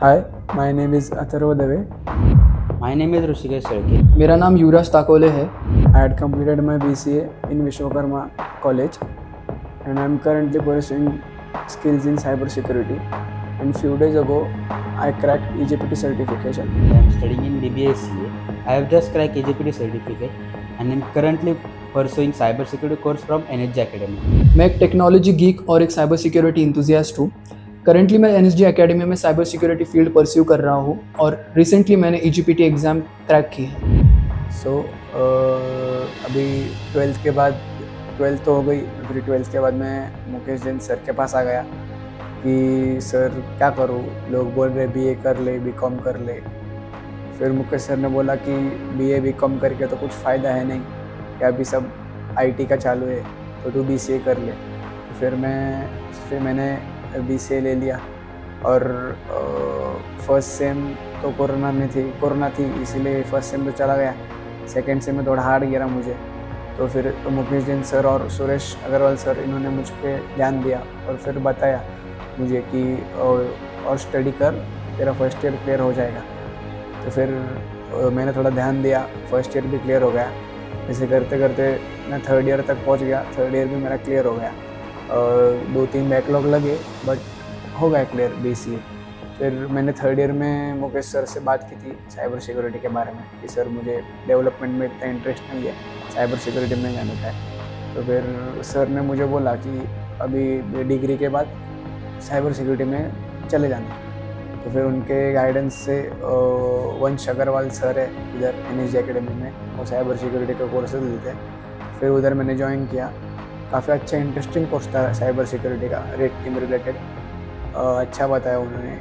Hi, my name is Atharva Dave. My name is Rushikesh Sharkey. मेरा नाम युवराज ताकोले है। I had completed my BCA in Vishwakarma College and I am currently pursuing skills in cybersecurity. And few days ago, I cracked EJPT certification. I am studying in BBSCA. I have just cracked EJPT certificate and am currently pursuing cybersecurity course from Energy Academy. मैं एक technology geek और एक cyber security enthusiast हूँ। Currently मैं NSG academy में cyber security field pursue कर रहा हूँ और रिसेंटली मैंने ईजीपीटी एग्ज़ाम क्रैक की है। So, अभी 12th के बाद 12th तो हो गई, फिर 12th के बाद मैं मुकेश जैन सर के पास आ गया कि सर क्या करूँ, लोग बोल रहे बीए कर ले, बीकॉम कर ले। फिर मुकेश सर ने बोला कि बीए बीकॉम करके तो कुछ फ़ायदा है नहीं, कि अभी सब आईटी का चालू है, तो तू बीसीए कर ले। फिर मैंने बीसीए ले लिया और फर्स्ट सेम तो कोरोना थी इसीलिए फर्स्ट सेम तो चला गया। सेकंड सेम में थोड़ा हार्ड गिरा मुझे, तो फिर मुकेश जैन सर और सुरेश अग्रवाल सर इन्होंने मुझ पर ध्यान दिया और फिर बताया मुझे कि और स्टडी कर, तेरा फर्स्ट ईयर क्लियर हो जाएगा। तो फिर मैंने थोड़ा ध्यान दिया, फर्स्ट ईयर भी क्लियर हो गया। ऐसे करते करते मैं थर्ड ईयर तक पहुंच गया, थर्ड ईयर भी मेरा क्लियर हो गया। 2-3 बैकलॉग लगे बट हो गया क्लियर बीसीए। फिर मैंने थर्ड ईयर में मुकेश सर से बात की थी साइबर सिक्योरिटी के बारे में कि सर मुझे डेवलपमेंट में इतना इंटरेस्ट नहीं है, साइबर सिक्योरिटी में जाने का है। तो फिर सर ने मुझे बोला कि अभी डिग्री के बाद साइबर सिक्योरिटी में चले जाना। तो फिर उनके गाइडेंस से वंश अग्रवाल सर है इधर एनएसजी एकेडमी में, वो साइबर सिक्योरिटी का कोर्सेज देते हैं। फिर उधर मैंने ज्वाइन किया। काफ़ी अच्छा इंटरेस्टिंग कोर्स था साइबर सिक्योरिटी का, रेड टीम रिलेटेड। अच्छा बताया उन्होंने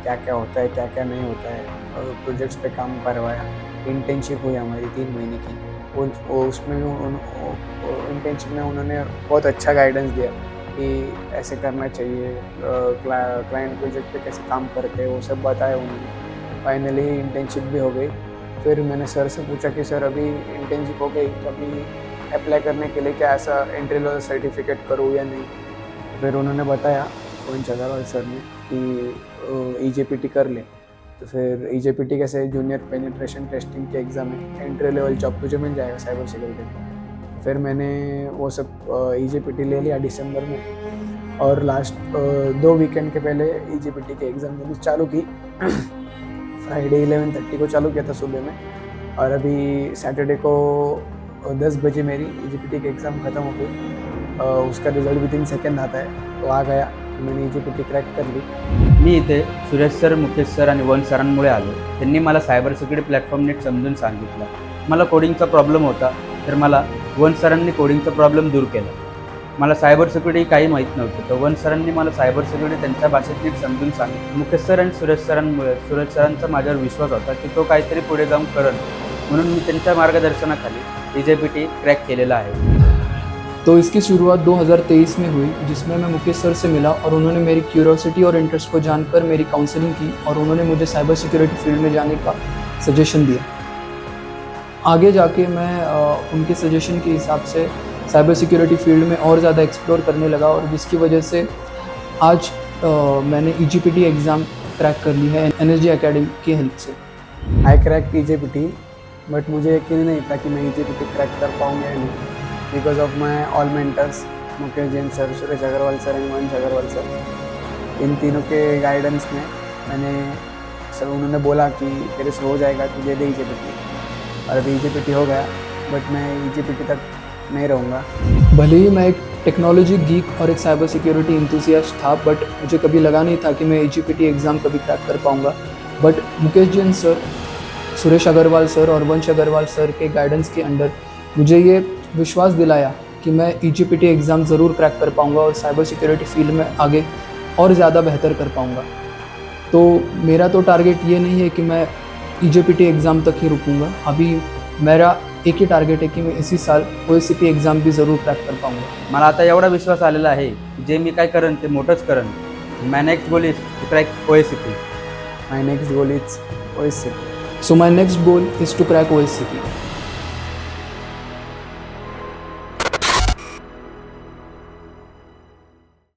क्या क्या होता है, क्या क्या नहीं होता है। प्रोजेक्ट्स पे काम करवाया। इंटर्नशिप हुई हमारी 3 महीने की। उसमें भी इंटर्नशिप में उन्होंने बहुत अच्छा गाइडेंस दिया कि ऐसे करना चाहिए, क्लाइंट प्रोजेक्ट पे कैसे काम करते हैं, वो सब बताया उन्होंने। फाइनली इंटर्नशिप भी हो गई। फिर मैंने सर से पूछा कि सर अभी इंटर्नशिप हो गई तो अभी अप्लाई करने के लिए क्या ऐसा एंट्री लेवल सर्टिफिकेट करूँ या नहीं। फिर उन्होंने बताया वंश अग्रवाल सर ने कि ईजेपीटी कर ले। तो फिर ईजेपीटी कैसे जूनियर पेनिट्रेशन टेस्टिंग के एग्ज़ाम है, एंट्री लेवल जॉब तुझे मिल जाएगा साइबर सिक्योरिटी में। फिर मैंने वो सब ईजेपीटी ले लिया दिसंबर में और लास्ट 2 वीकेंड के पहले ईजेपीटी के एग्ज़ाम मैंने चालू की। फ्राइडे 11:30 को चालू किया था सुबह में और अभी सैटरडे को 10 बजे मेरी ईजीपीटी की एग्ज़ाम ख़त्म हो गई। उसका रिझल्ट विदिन सेकंड आता है, तो आ गया। मैंने ईजीपीटी क्रॅक कर ली। मी इथे सुरेश सर, मुकेश सर आणि वंश सरांमुळे आलो। त्यांनी मला सायबर सिक्युरिटी प्लॅटफॉर्म नीट समजून सांगितलं। मला कोडिंगचा प्रॉब्लेम होता, तर मला वंश सरांनी कोडिंगचा प्रॉब्लेम दूर केला। मला सायबर सिक्युरिटी काही माहीत नव्हतं, तर वंश सरांनी मला सायबर सिक्युरिटी त्यांच्या भाषेत नीट समजून सांगितलं। मुकेश सर आणि सुरेश सरांचा माझ्यावर विश्वास होता की तो काहीतरी पुढे जाऊन करेल, म्हणून मी त्यांच्या मार्गदर्शनाखाली ईजेपीटी क्रॅक केलेला आहे। तो इसकी शुरुआत 2023 में हुई, जिसमें मैं मुकेश सर से मिला और उन्होंने मेरी क्यूरियोसिटी और इंटरेस्ट को जानकर मेरी काउंसलिंग की और उन्होंने मुझे साइबर सिक्योरिटी फील्ड में जाने का सजेशन दिया। आगे जाके मैं उनके सजेशन के हिसाब से साइबर सिक्योरिटी फील्ड में और ज़्यादा एक्सप्लोर करने लगा और जिसकी वजह से आज मैंने ईजीपीटी एग्ज़ाम क्रैक कर ली है एनएसजी एकेडमी की हेल्प से। आई क्रैक ईजीपीटी बट मुझे यकीन नहीं था कि मैं ईजीपीटी क्रैक कर पाऊँगा या नहीं, because of my all mentors Mukesh Jain sir, Suresh Agarwal sir and Vansh Agarwal sir. इन तीनों के गाइडेंस में उन्होंने बोला कि तेरे से हो जाएगा, तू दे दे ईजीपीटी। और अभी ईजीपीटी हो गया बट मैं ईजीपीटी तक नहीं रहूँगा। भले ही मैं एक टेक्नोलॉजी गीक और एक साइबर सिक्योरिटी इंथुजियास्ट था, बट मुझे कभी लगा नहीं था कि मैं ईजीपीटी एग्ज़ाम कभी क्रैक कर पाऊँगा। But Mukesh Jain sir, Suresh Agarwal sir और वंश अग्रवाल सर के गाइडेंस के अंडर मुझे ये विश्वास दिलाया कि मैं ईजीपीटी एग्ज़ाम ज़रूर क्रैक कर पाऊँगा और साइबर सिक्योरिटी फील्ड में आगे और ज़्यादा बेहतर कर पाऊँगा। तो मेरा तो टारगेट ये नहीं है कि मैं ईजीपीटी एग्ज़ाम तक ही रुकूँगा। अभी मेरा एक ही टारगेट है कि मैं इसी साल ओएसीपी एग्ज़ाम भी ज़रूर क्रैक कर पाऊँगा। मला आता एवढा विश्वास आलेला आहे की जे मी काय करेन ते मोठंच करेन। My next goal is to crack OACP. My next goal is OACP. So my next goal is to crack OSCP.